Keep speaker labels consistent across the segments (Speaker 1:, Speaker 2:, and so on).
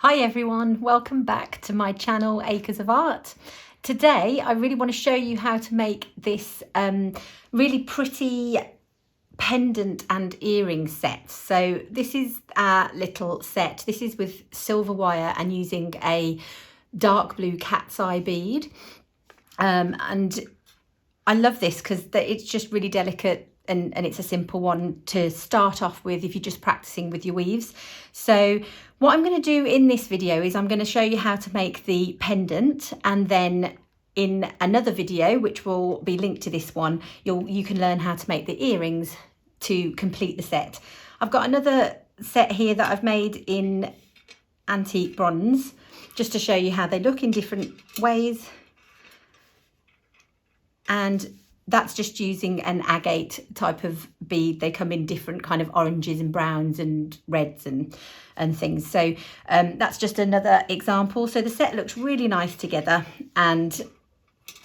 Speaker 1: Hi everyone, welcome back to my channel Acres of Art. Today I really want to show you how to make this really pretty pendant and earring set. So this is our little set. This is with silver wire and using a dark blue cat's eye bead. And I love this because it's just really delicate and it's a simple one to start off with if you're just practicing with your weaves. So what I'm going to do in this video is I'm going to show you how to make the pendant, and then in another video, which will be linked to this one, you can learn how to make the earrings to complete the set. I've got another set here that I've made in antique bronze, just to show you how they look in different ways. And that's just using an agate type of bead. They come in different kind of oranges and browns and reds and things. So that's just another example. So the set looks really nice together, and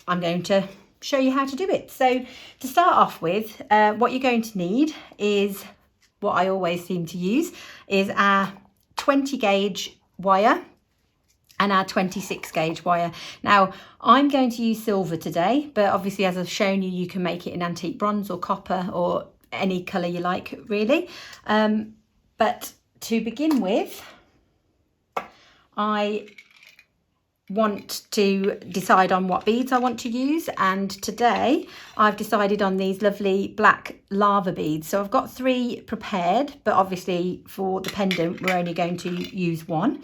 Speaker 1: I'm going to show you how to do it. So to start off with, what you're going to need is what I always seem to use, is our 20 gauge wire and our 26 gauge wire. Now I'm going to use silver today, but obviously as I've shown you, you can make it in antique bronze or copper or any colour you like really. But to begin with, I want to decide on what beads I want to use, and today I've decided on these lovely black lava beads. So I've got 3 prepared, but obviously for the pendant we're only going to use 1.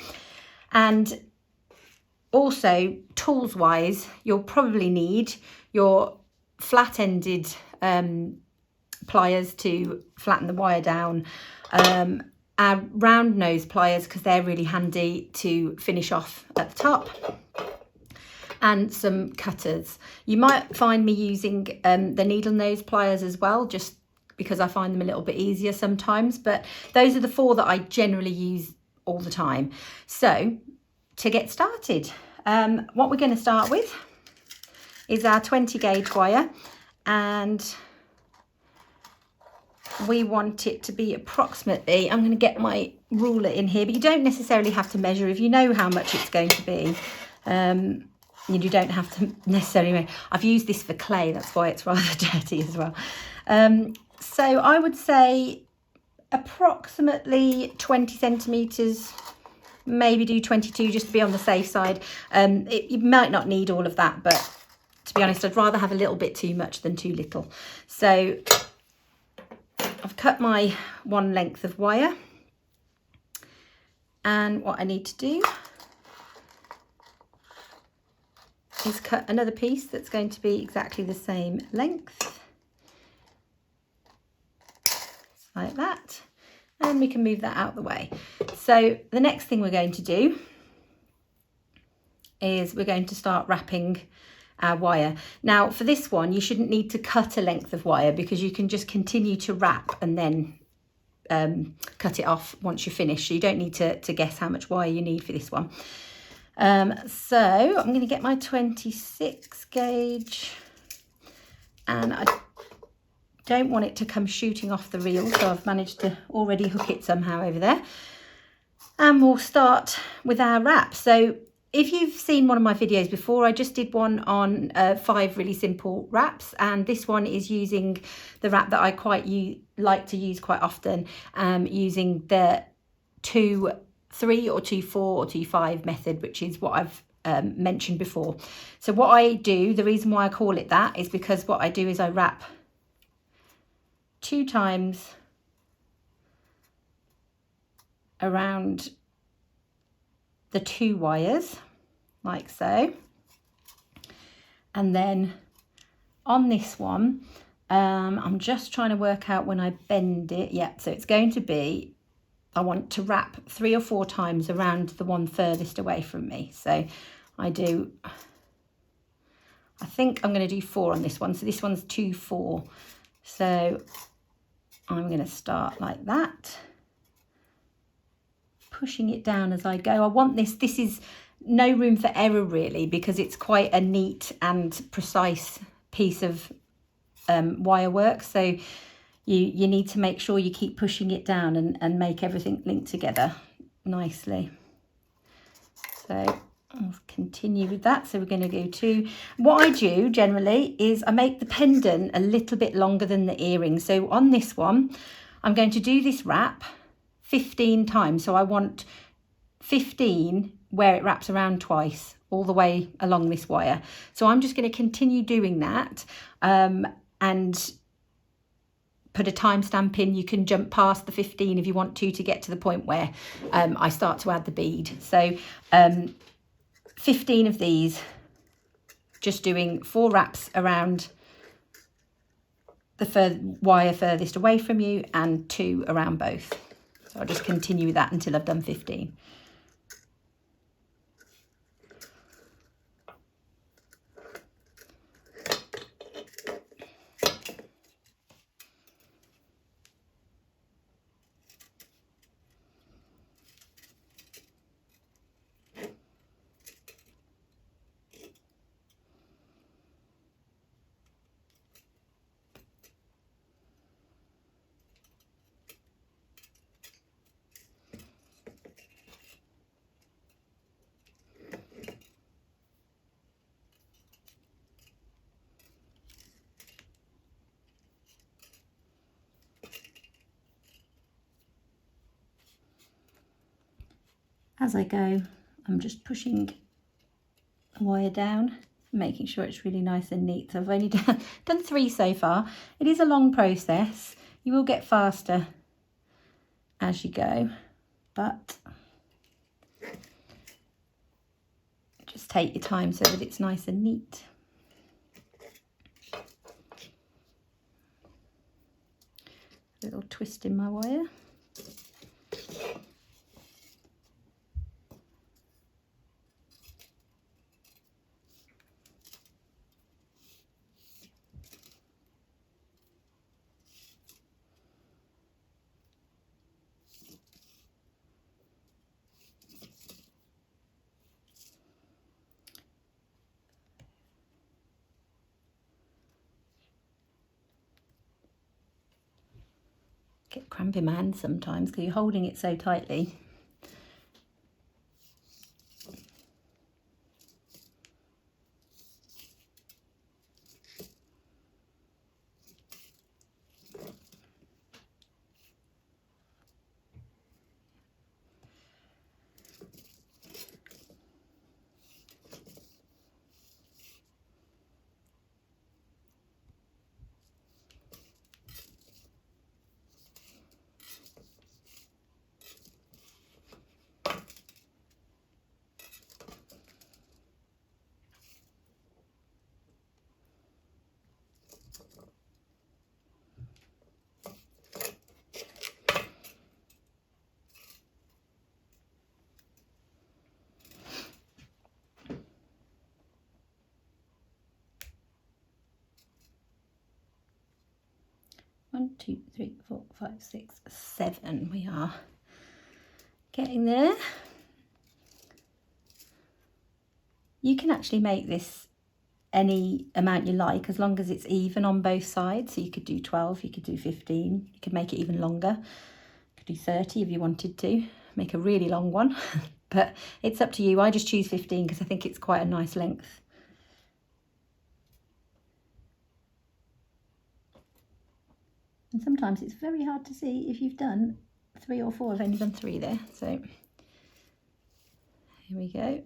Speaker 1: And also, tools wise, you'll probably need your flat-ended pliers to flatten the wire down, our round nose pliers because they're really handy to finish off at the top, and some cutters. You might find me using the needle nose pliers as well, just because I find them a little bit easier sometimes, but those are the 4 that I generally use all the time. So to get started, what we're going to start with is our 20 gauge wire, and we want it to be approximately, I'm going to get my ruler in here, but you don't necessarily have to measure if you know how much it's going to be. You don't have to necessarily measure. I've used this for clay, that's why it's rather dirty as well. So I would say approximately 20 centimetres, maybe do 22 just to be on the safe side. You might not need all of that, but to be honest, I'd rather have a little bit too much than too little. So I've cut my 1 length of wire, and what I need to do is cut another piece that's going to be exactly the same length, like that. And we can move that out of the way. So the next thing we're going to do is we're going to start wrapping our wire. Now for this one, you shouldn't need to cut a length of wire because you can just continue to wrap and then cut it off once you're finished. So you don't need to guess how much wire you need for this one. So I'm going to get my 26 gauge, and I don't want it to come shooting off the reel, so I've managed to already hook it somehow over there. And we'll start with our wrap. So if you've seen one of my videos before, I just did one on 5 really simple wraps, and this one is using the wrap that I like to use quite often, using the 2-3 or 2-4 or 2-5 method, which is what I've mentioned before. So what I do, the reason why I call it that is because what I do is I wrap 2 times around the 2 wires, like so. And then on this one, I'm just trying to work out when I bend it. Yeah, so it's going to be, I want to wrap 3 or 4 times around the one furthest away from me. So I think I'm going to do 4 on this one. So this one's 2-4. So I'm going to start like that, pushing it down as I go. I want this is no room for error really, because it's quite a neat and precise piece of wire work. So you need to make sure you keep pushing it down and make everything link together nicely. So I'll continue with that. So we're going to go to, what I do generally is I make the pendant a little bit longer than the earring. So on this one, I'm going to do this wrap 15 times. So I want 15 where it wraps around twice all the way along this wire. So I'm just going to continue doing that and put a timestamp in. You can jump past the 15 if you want to get to the point where I start to add the bead. So 15 of these, just doing 4 wraps around the wire furthest away from you and 2 around both. So I'll just continue with that until I've done 15. As I go, I'm just pushing the wire down, making sure it's really nice and neat. So I've only done 3 so far. It is a long process. You will get faster as you go, but just take your time so that it's nice and neat. A little twist in my wire. Get cramp in my hand sometimes because you're holding it so tightly. One, 2, 3, 4, 5, 6, 7. We are getting there. You can actually make this any amount you like as long as it's even on both sides. So you could do 12, you could do 15, you could make it even longer. You could do 30 if you wanted to, make a really long one, but it's up to you. I just choose 15 because I think it's quite a nice length. And sometimes it's very hard to see if you've done 3 or 4. I've only done 3 there. So here we go.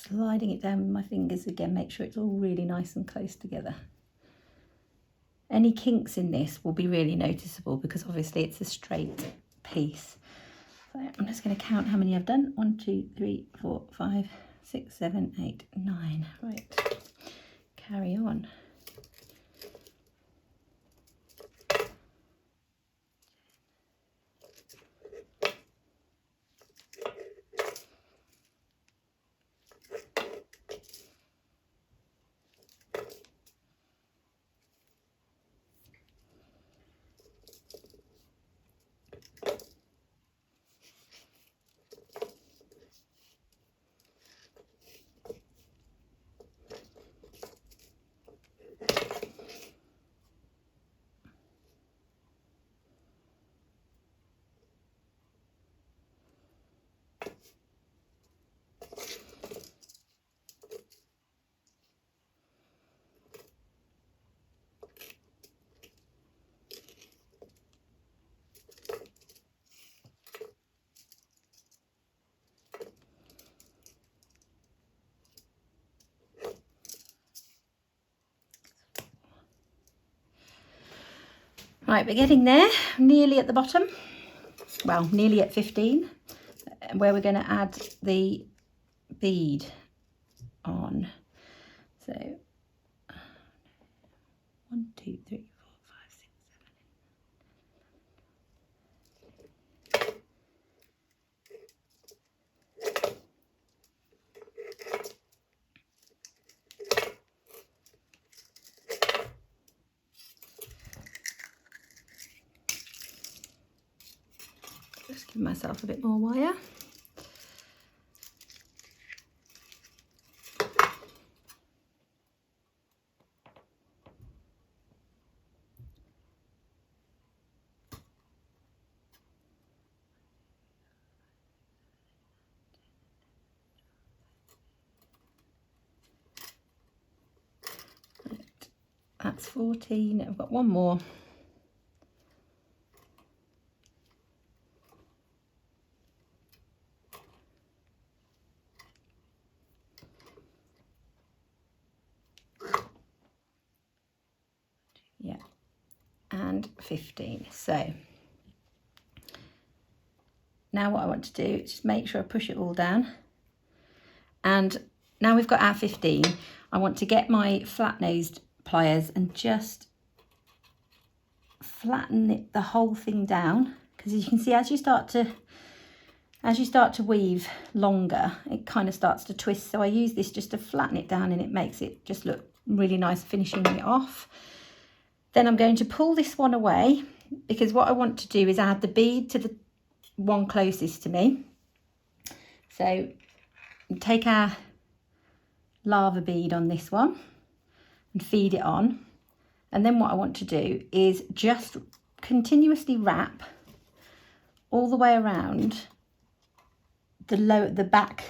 Speaker 1: sliding it down with my fingers again, make sure it's all really nice and close together. Any kinks in this will be really noticeable because obviously it's a straight piece. So I'm just going to count how many I've done. 1, 2, 3, 4, 5, 6, 7, 8, 9. Right, carry on. Right, we're getting there, nearly at the bottom, well, nearly at 15, where we're going to add the bead on. So 1, 2, 3, 4, 5, 6, 7. Just give myself a bit more wire. Right, that's 14. I've got one more. Yeah, and 15. So now what I want to do is just make sure I push it all down. And now we've got our 15, I want to get my flat-nosed pliers and just flatten it, the whole thing down, because as you can see, as you start to weave longer, it kind of starts to twist. So I use this just to flatten it down, and it makes it just look really nice finishing it off. Then I'm going to pull this one away, because what I want to do is add the bead to the one closest to me. So take our lava bead on this one and feed it on. And then what I want to do is just continuously wrap all the way around the back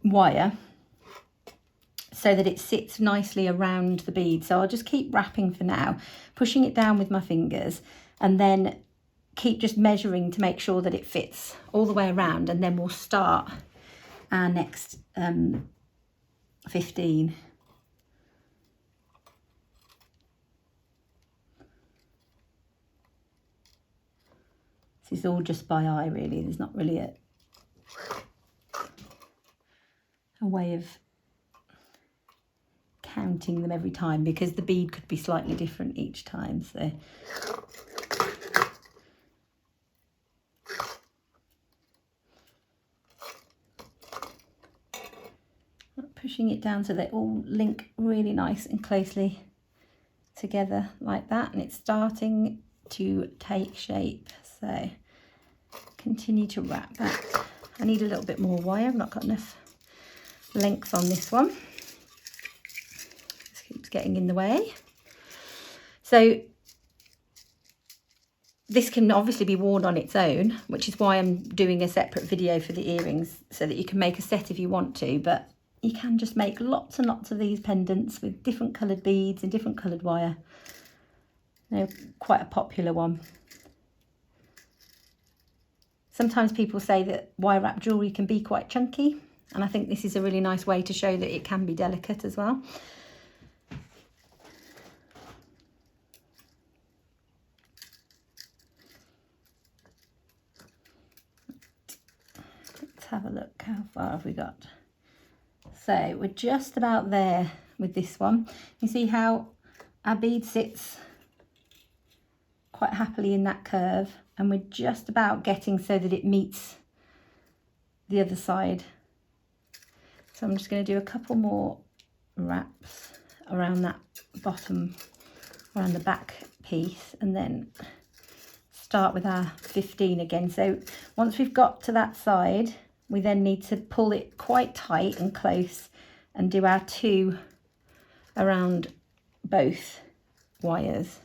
Speaker 1: wire, so that it sits nicely around the bead. So I'll just keep wrapping for now, pushing it down with my fingers, and then keep just measuring to make sure that it fits all the way around, and then we'll start our next 15. This is all just by eye, really. There's not really a way of counting them every time, because the bead could be slightly different each time. So pushing it down so they all link really nice and closely together like that, and it's starting to take shape. So continue to wrap that. I need a little bit more wire. I've not got enough length on this one. This keeps getting in the way. So this can obviously be worn on its own, which is why I'm doing a separate video for the earrings, so that you can make a set if you want to, but you can just make lots and lots of these pendants with different coloured beads and different coloured wire. They're quite a popular one. Sometimes people say that wire wrap jewellery can be quite chunky, and I think this is a really nice way to show that it can be delicate as well. Let's have a look, how far have we got? So we're just about there with this one. You see how our bead sits quite happily in that curve, and we're just about getting so that it meets the other side. So I'm just going to do a couple more wraps around that bottom, around the back piece, and then start with our 15 again. So once we've got to that side, we then need to pull it quite tight and close and do our 2 around both wires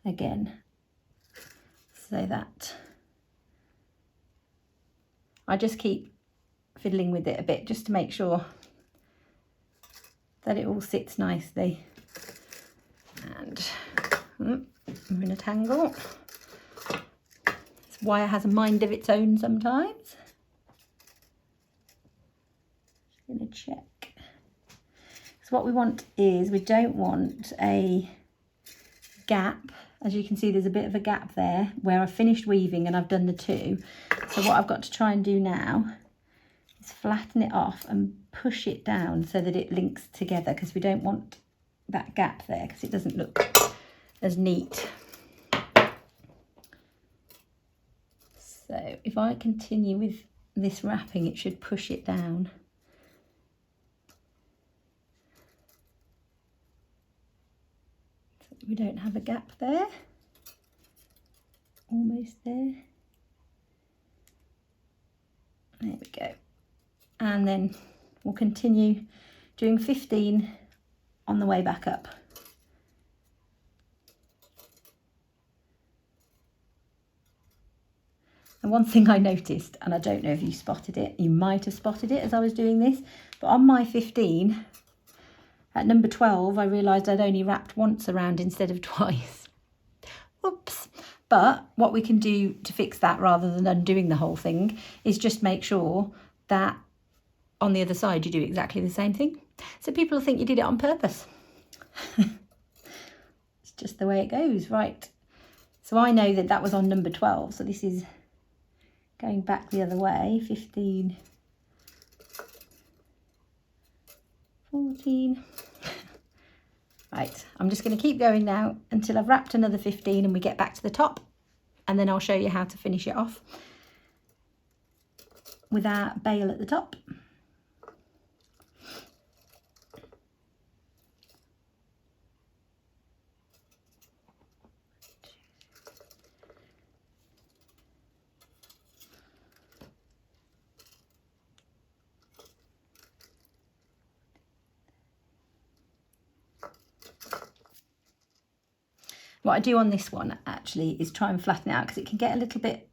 Speaker 1: again, so that I just keep fiddling with it a bit just to make sure that it all sits nicely. And I'm in a tangle. This wire has a mind of its own sometimes. Just going to check. So what we want is, we don't want a gap. As you can see, there's a bit of a gap there where I've finished weaving and I've done the 2. So what I've got to try and do now is flatten it off and push it down so that it links together, because we don't want that gap there because it doesn't look as neat. So if I continue with this wrapping, it should push it down. So we don't have a gap there. Almost there. There we go. And then we'll continue doing 15 on the way back up. And one thing I noticed, and I don't know if you spotted it, you might have spotted it as I was doing this, but on my 15, at number 12, I realised I'd only wrapped once around instead of twice. Oops. But what we can do to fix that, rather than undoing the whole thing, is just make sure that on the other side you do exactly the same thing. So people will think you did it on purpose. It's just the way it goes, right? So I know that that was on number 12, so this is going back the other way. 15, 14. Right, I'm just going to keep going now until I've wrapped another 15 and we get back to the top, and then I'll show you how to finish it off with our bail at the top. What I do on this one actually is try and flatten it out, because it can get a little bit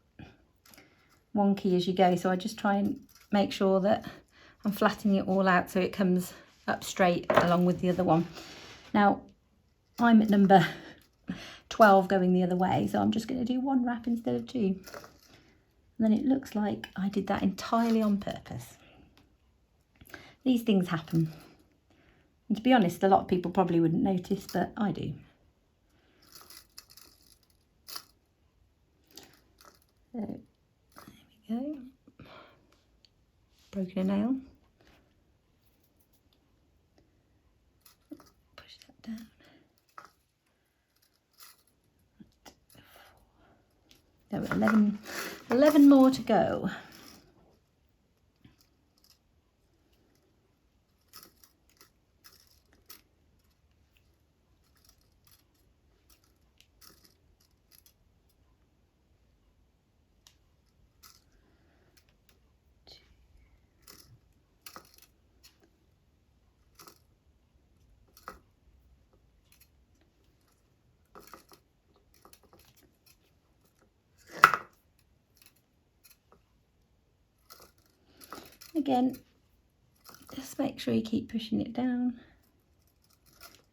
Speaker 1: wonky as you go. So I just try and make sure that I'm flattening it all out so it comes up straight along with the other one. Now I'm at number 12 going the other way, so I'm just going to do 1 wrap instead of 2. And then it looks like I did that entirely on purpose. These things happen. And to be honest, a lot of people probably wouldn't notice, but I do. So, there we go. Broken a nail. Push that down. There were 11 more to go. Again, just make sure you keep pushing it down,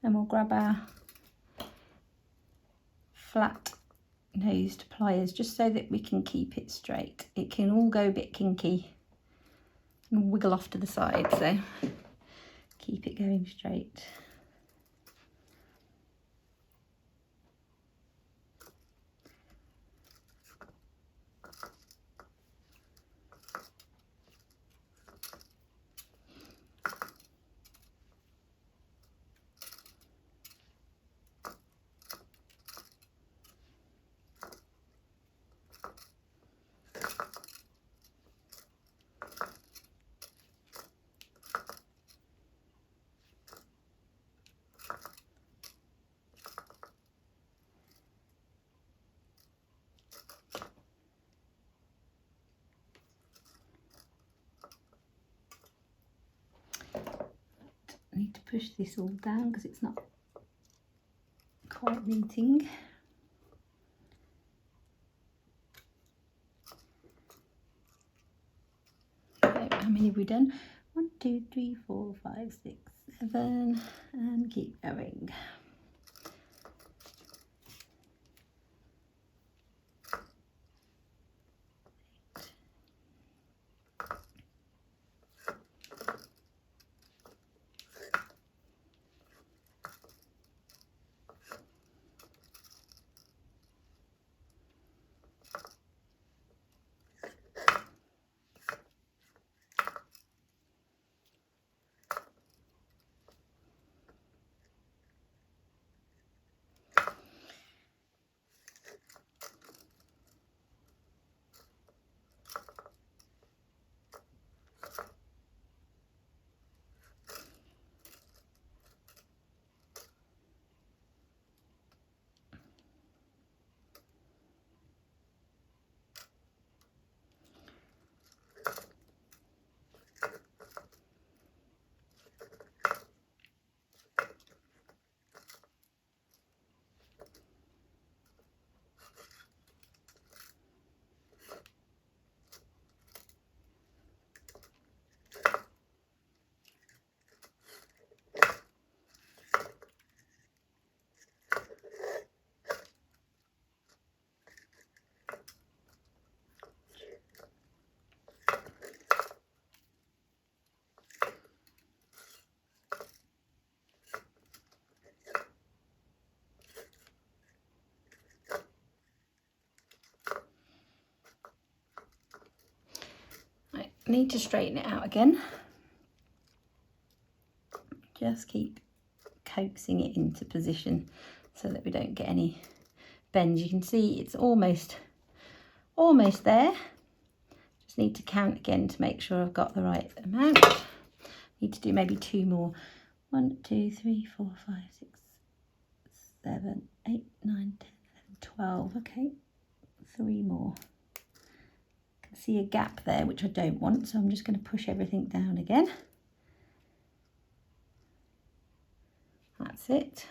Speaker 1: and we'll grab our flat nosed pliers just so that we can keep it straight. It can all go a bit kinky and wiggle off to the side, so keep it going straight. I need to push this all down because it's not quite meeting. Okay, how many have we done? 1, 2, 3, 4, 5, 6, 7, and keep going. Need to straighten it out again. Just keep coaxing it into position so that we don't get any bends. You can see it's almost there. Just need to count again to make sure I've got the right amount. Need to do maybe 2 more. 1, 2, 3, 4, 5, 6, 7, 8, 9, 10, 11, 12. Okay, 3 more. See a gap there which I don't want, so I'm just going to push everything down again. That's it.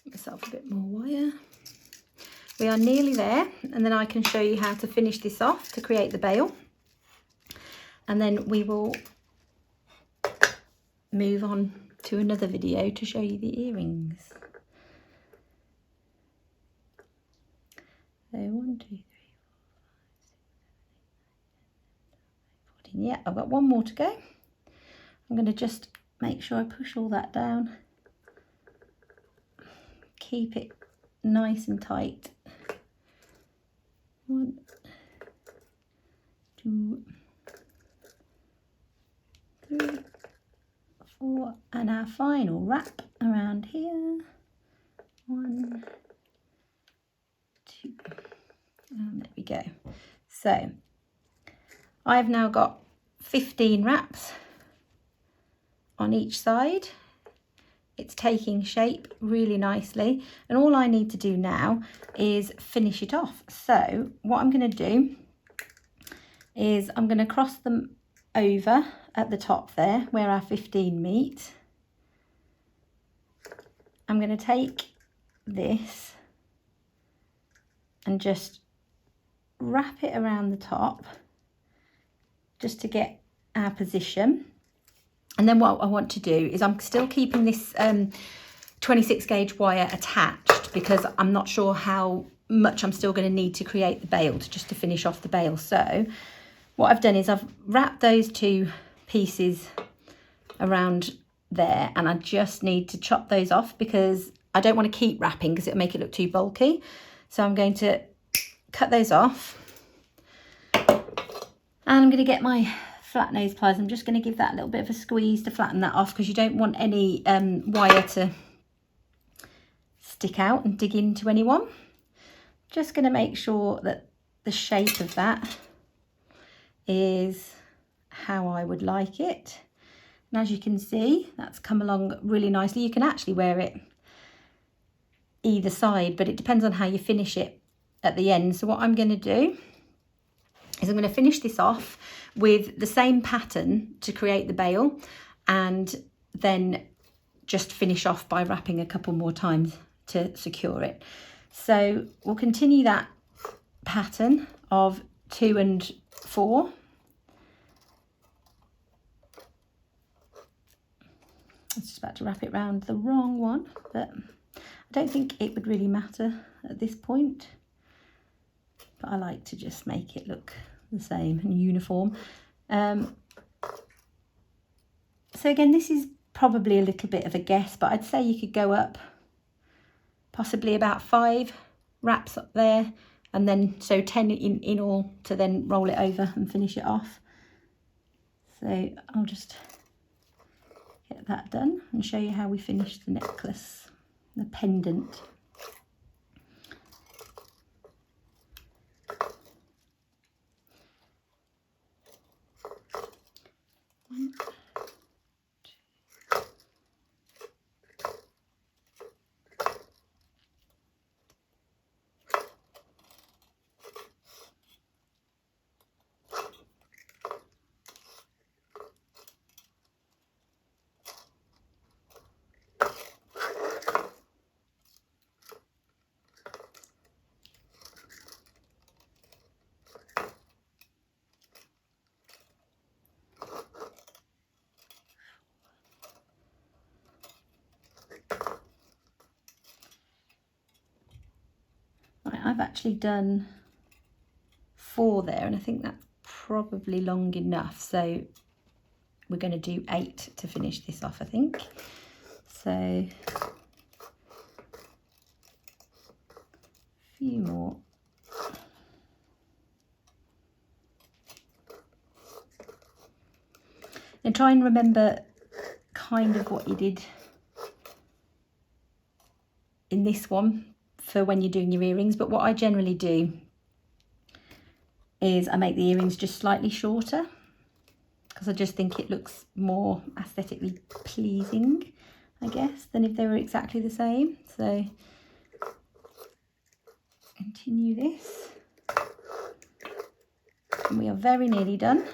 Speaker 1: Myself a bit more wire. We are nearly there, and then I can show you how to finish this off to create the bail, and then we will move on to another video to show you the earrings. So 1, 2, 3, 4, 5, 6, 7, 8, 9, 10, 11, 12, 13. Yeah, I've got 1 more to go. I'm going to just make sure I push all that down. Keep it nice and tight. 1, 2, 3, 4, and our final wrap around here. 1, 2, and there we go. So I've now got 15 wraps on each side. It's taking shape really nicely, and all I need to do now is finish it off. So what I'm going to do is I'm going to cross them over at the top there where our 15 meet. I'm going to take this and just wrap it around the top just to get our position. And then what I want to do is I'm still keeping this 26 gauge wire attached because I'm not sure how much I'm still going to need to create the bail, just to finish off the bail. So what I've done is I've wrapped those two pieces around there, and I just need to chop those off because I don't want to keep wrapping because it'll make it look too bulky. So I'm going to cut those off, and I'm going to get my flat nose pliers. I'm just going to give that a little bit of a squeeze to flatten that off because you don't want any wire to stick out and dig into anyone. Just going to make sure that the shape of that is how I would like it. And as you can see, that's come along really nicely. You can actually wear it either side, but it depends on how you finish it at the end. So what I'm going to do is I'm going to finish this off with the same pattern to create the bail, and then just finish off by wrapping a couple more times to secure it. So we'll continue that pattern of 2 and 4. I was just about to wrap it around the wrong one, but I don't think it would really matter at this point. But I like to just make it look the same and uniform. So again, this is probably a little bit of a guess, but I'd say you could go up possibly about 5 wraps up there, and then so 10 in all, to then roll it over and finish it off. So I'll just get that done and show you how we finish the necklace, the pendant. I've actually done 4 there, and I think that's probably long enough, so we're going to do 8 to finish this off, I think. So a few more. And try and remember kind of what you did in this one for when you're doing your earrings, but what I generally do is I make the earrings just slightly shorter because I just think it looks more aesthetically pleasing, I guess, than if they were exactly the same. So continue this, and we are very nearly done.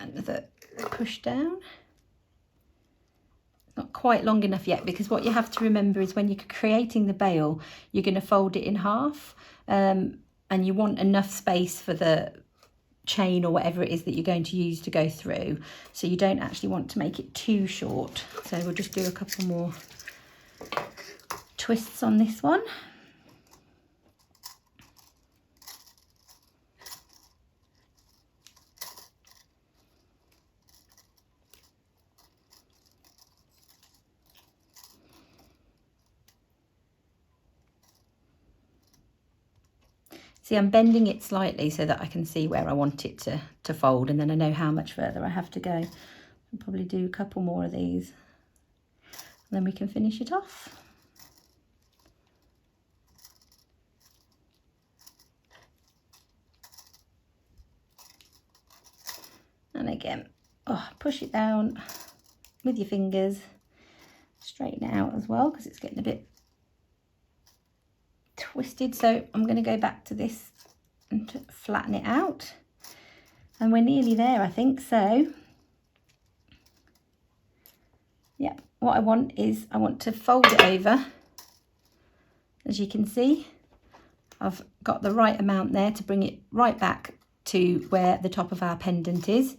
Speaker 1: Another push down. Not quite long enough yet, because what you have to remember is when you're creating the bail, you're going to fold it in half, and you want enough space for the chain or whatever it is that you're going to use to go through, so you don't actually want to make it too short. So we'll just do a couple more twists on this one. See, I'm bending it slightly so that I can see where I want it to fold, and then I know how much further I have to go. I'll probably do a couple more of these. then we can finish it off. And again, push it down with your fingers, straighten it out as well because it's getting a bit twisted. So I'm going to go back to this and to flatten it out, and we're nearly there, I think. So yeah, what I want is I want to fold it over. As you can see, I've got the right amount there to bring it right back to where the top of our pendant is.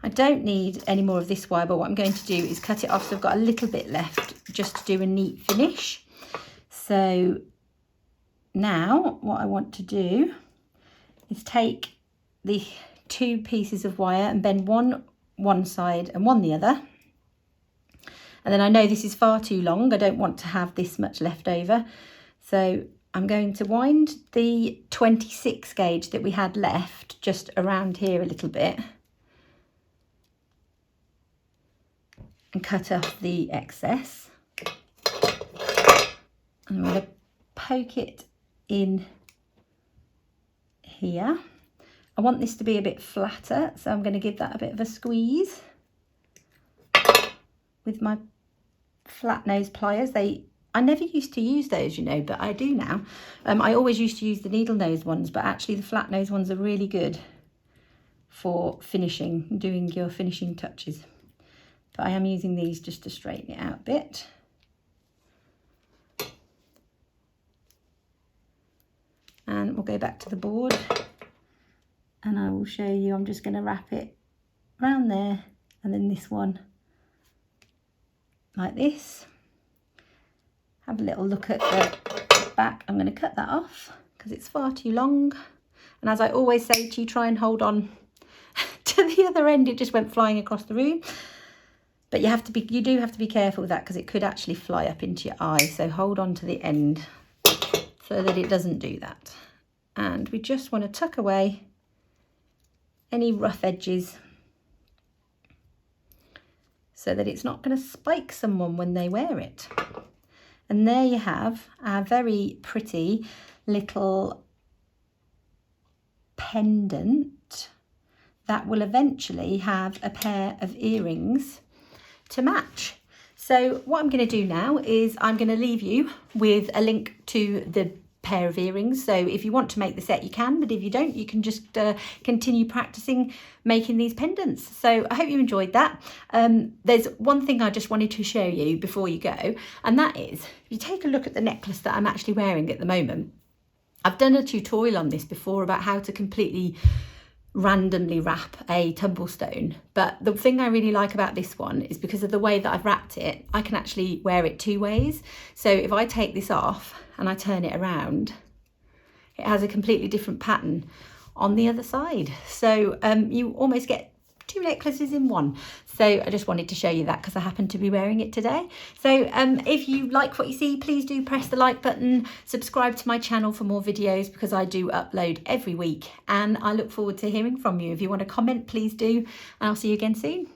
Speaker 1: I don't need any more of this wire, but what I'm going to do is cut it off so I've got a little bit left just to do a neat finish. So now what I want to do is take the 2 pieces of wire and bend one side and one the other. And then I know this is far too long. I don't want to have this much left over. So I'm going to wind the 26 gauge that we had left just around here a little bit and cut off the excess. And I'm going to poke it in here. I want this to be a bit flatter, so I'm going to give that a bit of a squeeze with my flat nose pliers. I never used to use those, you know, but I do now. I always used to use the needle nose ones, but actually the flat nose ones are really good for finishing, doing your finishing touches. But I am using these just to straighten it out a bit. And we'll go back to the board and I will show you. I'm just going to wrap it around there and then this one like this. Have a little look at the back. I'm going to cut that off because it's far too long. And as I always say to you, try and hold on to the other end. It just went flying across the room. But you do have to be careful with that because it could actually fly up into your eye. So hold on to the end so that it doesn't do that. And we just want to tuck away any rough edges so that it's not going to spike someone when they wear it. And there you have our very pretty little pendant that will eventually have a pair of earrings to match. So what I'm going to do now is I'm going to leave you with a link to the pair of earrings. So if you want to make the set, you can, but if you don't, you can just continue practicing making these pendants. So I hope you enjoyed that. There's one thing I just wanted to show you before you go, and that is, if you take a look at the necklace that I'm actually wearing at the moment, I've done a tutorial on this before about how to completely randomly wrap a tumblestone, but the thing I really like about this one is because of the way that I've wrapped it, I can actually wear it 2 ways. So if I take this off and I turn it around, it has a completely different pattern on the other side. So you almost get 2 necklaces in one. So I just wanted to show you that because I happen to be wearing it today. So if you like what you see, please do press the like button, subscribe to my channel for more videos because I do upload every week, and I look forward to hearing from you. If you want to comment, please do, and I'll see you again soon.